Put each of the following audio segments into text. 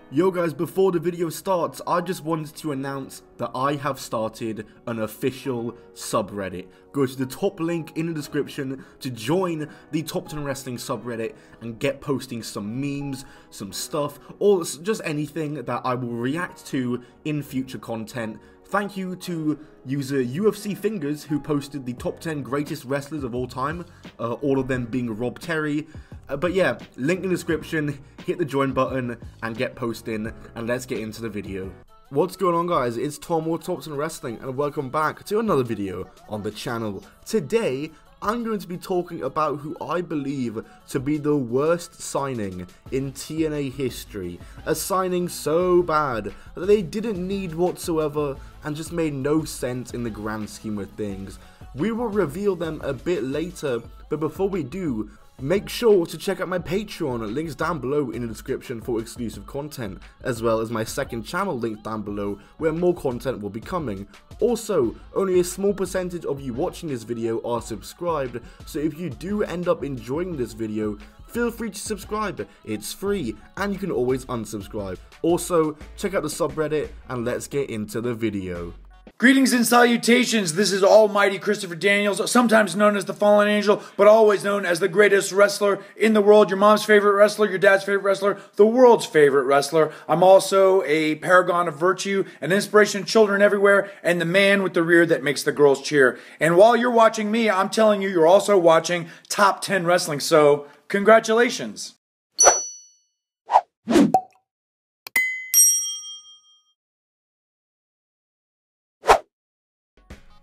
Yo guys, before the video starts, I just wanted to announce that I have started an official subreddit. Go to the top link in the description to join the Top 10 Wrestling subreddit and get posting some memes, some stuff, or just anything that I will react to in future content. Thank you to user UFC Fingers who posted the top 10 greatest wrestlers of all time, all of them being Rob Terry. But yeah, link in the description, hit the join button and get posting, and let's get into the video. What's going on guys, it's Tom or Top 10 Wrestling and welcome back to another video on the channel. Today, I'm going to be talking about who I believe to be the worst signing in TNA history. A signing so bad that they didn't need whatsoever and just made no sense in the grand scheme of things. We will reveal them a bit later, but before we do, make sure to check out my Patreon, links down below in the description for exclusive content, as well as my second channel linked down below where more content will be coming. Also, only a small percentage of you watching this video are subscribed, so if you do end up enjoying this video, feel free to subscribe, it's free, and you can always unsubscribe. Also, check out the subreddit, and let's get into the video. Greetings and salutations, this is Almighty Christopher Daniels, sometimes known as the Fallen Angel, but always known as the greatest wrestler in the world, your mom's favorite wrestler, your dad's favorite wrestler, the world's favorite wrestler. I'm also a paragon of virtue, an inspiration to children everywhere, and the man with the rear that makes the girls cheer. And while you're watching me, I'm telling you, you're also watching Top 10 Wrestling, so congratulations.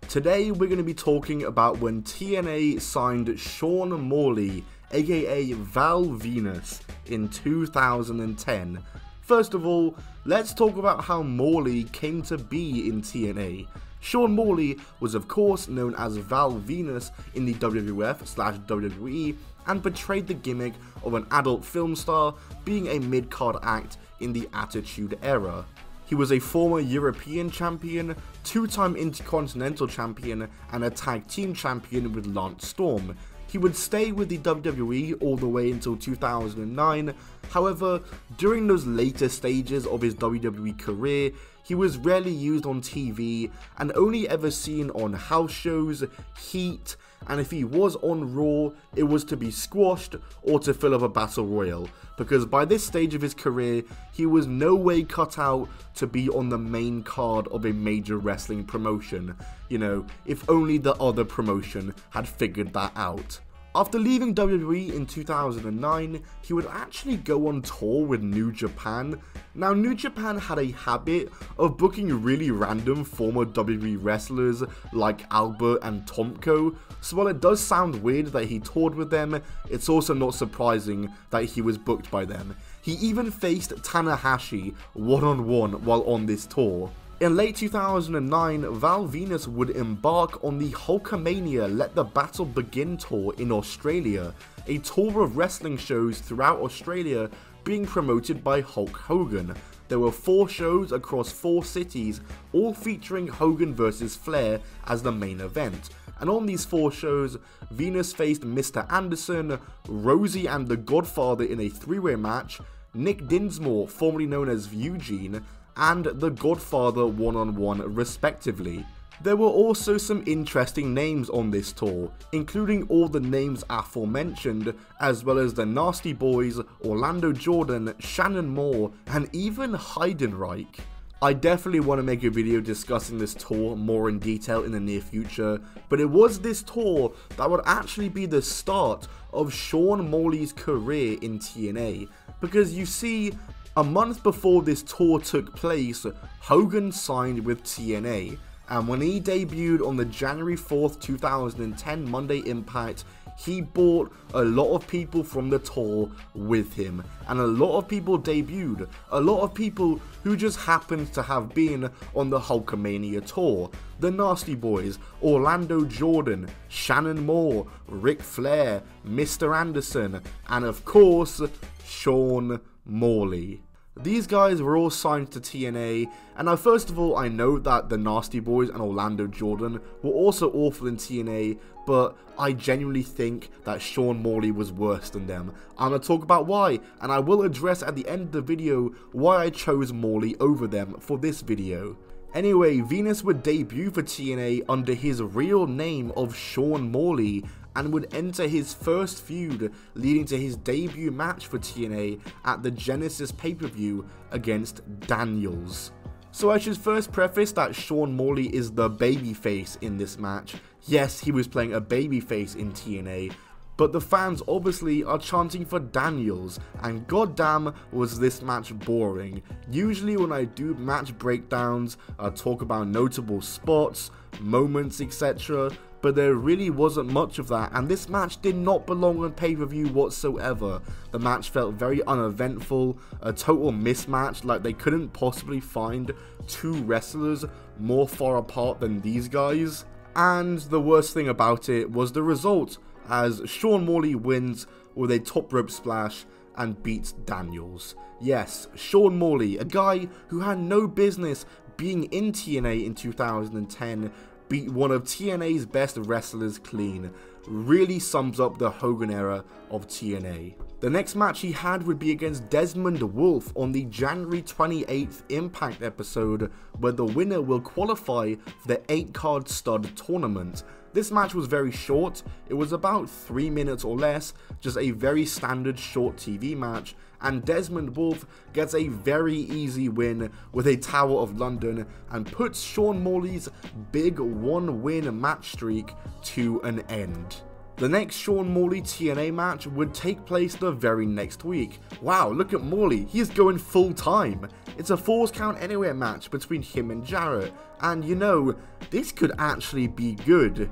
Today we're going to be talking about when TNA signed Sean Morley, aka Val Venis, in 2010. First of all, let's talk about how Morley came to be in TNA. Sean Morley was of course known as Val Venis in the WWF/WWE and portrayed the gimmick of an adult film star being a mid-card act in the Attitude Era. He was a former European champion, two-time Intercontinental champion, and a tag team champion with Lance Storm. He would stay with the WWE all the way until 2009, however, during those later stages of his WWE career, he was rarely used on TV and only ever seen on house shows, Heat, and if he was on Raw, it was to be squashed or to fill up a battle royal, because by this stage of his career, he was no way cut out to be on the main card of a major wrestling promotion. You know, if only the other promotion had figured that out. After leaving WWE in 2009, he would actually go on tour with New Japan. Now, New Japan had a habit of booking really random former WWE wrestlers like Albert and Tomko, so while it does sound weird that he toured with them, it's also not surprising that he was booked by them. He even faced Tanahashi one-on-one while on this tour. In late 2009, Val Venis would embark on the Hulkamania Let the Battle Begin tour in Australia, a tour of wrestling shows throughout Australia being promoted by Hulk Hogan. There were 4 shows across 4 cities, all featuring Hogan vs Flair as the main event. And on these 4 shows, Venis faced Mr. Anderson, Rosie and the Godfather in a 3-way match, Nick Dinsmore, formerly known as Eugene, and the Godfather one-on-one respectively. There were also some interesting names on this tour, including all the names aforementioned, as well as the Nasty Boys, Orlando Jordan, Shannon Moore, and even Heidenreich. I definitely want to make a video discussing this tour more in detail in the near future, but it was this tour that would actually be the start of Sean Morley's career in TNA, because you see, a month before this tour took place, Hogan signed with TNA, and when he debuted on the January 4th, 2010 Monday Impact, he brought a lot of people from the tour with him, and a lot of people debuted, a lot of people who just happened to have been on the Hulkamania tour. The Nasty Boys, Orlando Jordan, Shannon Moore, Ric Flair, Mr. Anderson, and of course, Sean Morley. These guys were all signed to TNA, and now first of all I know that the Nasty Boys and Orlando Jordan were also awful in TNA, but I genuinely think that Sean Morley was worse than them. I'm going to talk about why, and I will address at the end of the video why I chose Morley over them for this video. Anyway, Venus would debut for TNA under his real name of Sean Morley, and would enter his first feud, leading to his debut match for TNA at the Genesis pay-per-view against Daniels. So I should first preface that Sean Morley is the babyface in this match. Yes, he was playing a babyface in TNA, but the fans obviously are chanting for Daniels, and goddamn was this match boring. Usually when I do match breakdowns, I talk about notable spots, moments, etc., but there really wasn't much of that, and this match did not belong on pay-per-view whatsoever. The match felt very uneventful, a total mismatch, like they couldn't possibly find two wrestlers more far apart than these guys. And the worst thing about it was the result, as Sean Morley wins with a top rope splash and beats Daniels. Yes, Sean Morley, a guy who had no business being in TNA in 2010, beat one of TNA's best wrestlers clean. Really sums up the Hogan era of TNA. The next match he had would be against Desmond Wolfe on the January 28th Impact episode, where the winner will qualify for the 8-card stud tournament. This match was very short, it was about 3 minutes or less, just a very standard short TV match, and Desmond Wolfe gets a very easy win with a Tower of London and puts Sean Morley's big 1-win match streak to an end. The next Sean Morley TNA match would take place the very next week. Wow, look at Morley, he's going full time. It's a Falls Count Anywhere match between him and Jarrett, and you know, this could actually be good.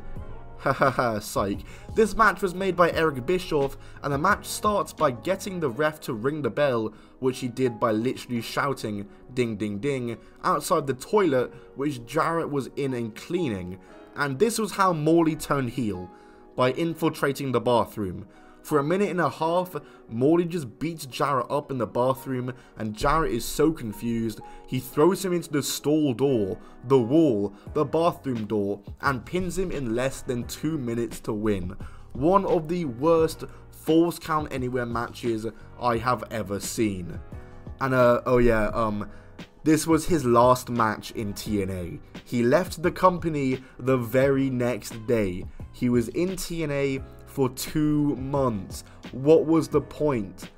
Hahaha, psych. This match was made by Eric Bischoff, and the match starts by getting the ref to ring the bell, which he did by literally shouting ding ding ding outside the toilet which Jarrett was in and cleaning. And this was how Morley turned heel, by infiltrating the bathroom. For a minute and a half, Morley just beats Jarrett up in the bathroom, and Jarrett is so confused, he throws him into the stall door, the wall, the bathroom door, and pins him in less than 2 minutes to win. One of the worst Falls Count Anywhere matches I have ever seen. And this was his last match in TNA. He left the company the very next day. He was in TNA for 2 months. What was the point?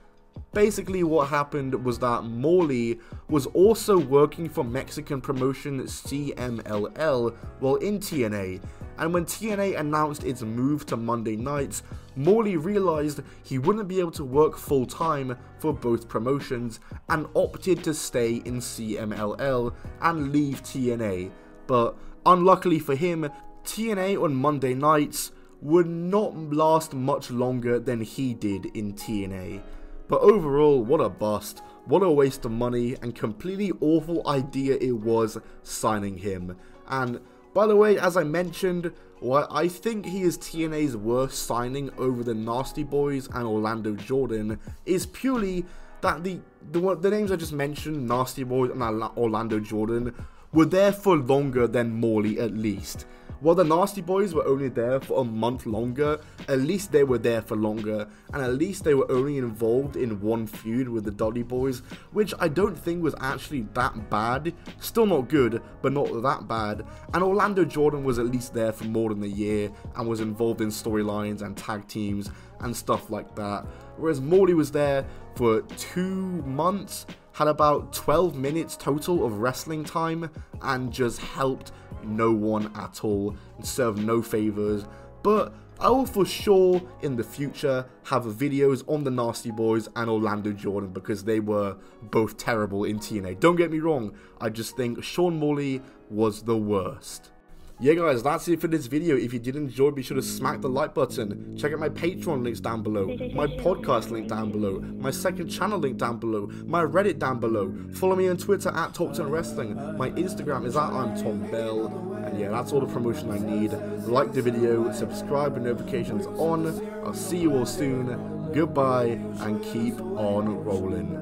Basically what happened was that Morley was also working for Mexican promotion CMLL while in TNA, and when TNA announced its move to Monday nights, Morley realized he wouldn't be able to work full time for both promotions and opted to stay in CMLL and leave TNA. But unluckily for him, TNA on Monday nights would not last much longer than he did in TNA. But overall, what a bust, what a waste of money, and completely awful idea it was signing him. And by the way, as I mentioned, why I think he is TNA's worst signing over the Nasty Boys and Orlando Jordan is purely that the names I just mentioned, Nasty Boys and Orlando Jordan, were there for longer than Morley at least. While the Nasty Boys were only there for a month longer, at least they were there for longer, and at least they were only involved in one feud with the Dudley Boys, which I don't think was actually that bad. Still not good, but not that bad. And Orlando Jordan was at least there for more than a year, and was involved in storylines and tag teams and stuff like that. Whereas Morley was there for 2 months, had about 12 minutes total of wrestling time, and just helped no one at all and served no favors. But I will for sure in the future have videos on the Nasty Boys and Orlando Jordan because they were both terrible in TNA. Don't get me wrong, I just think Sean Morley was the worst. Yeah guys, that's it for this video. If you did enjoy, be sure to smack the like button. Check out my Patreon links down below, my podcast link down below, my second channel link down below, my Reddit down below. Follow me on Twitter at TalkTonWrestling. My Instagram is at I'm Tom Bell. And yeah, that's all the promotion I need. Like the video, subscribe with notifications on. I'll see you all soon. goodbye, and keep on rolling.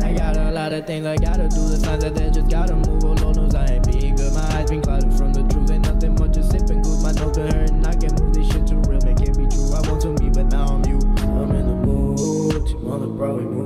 I got a lot of things I gotta do, the signs that they just gotta move. Oh Lord knows I ain't being good, my eyes been clouded from the truth. Ain't nothing much, just sipping good, my nose been hurting, I can't move this shit too real, make it be true. I want to me, but now I'm you. I'm in the mood, on the bro,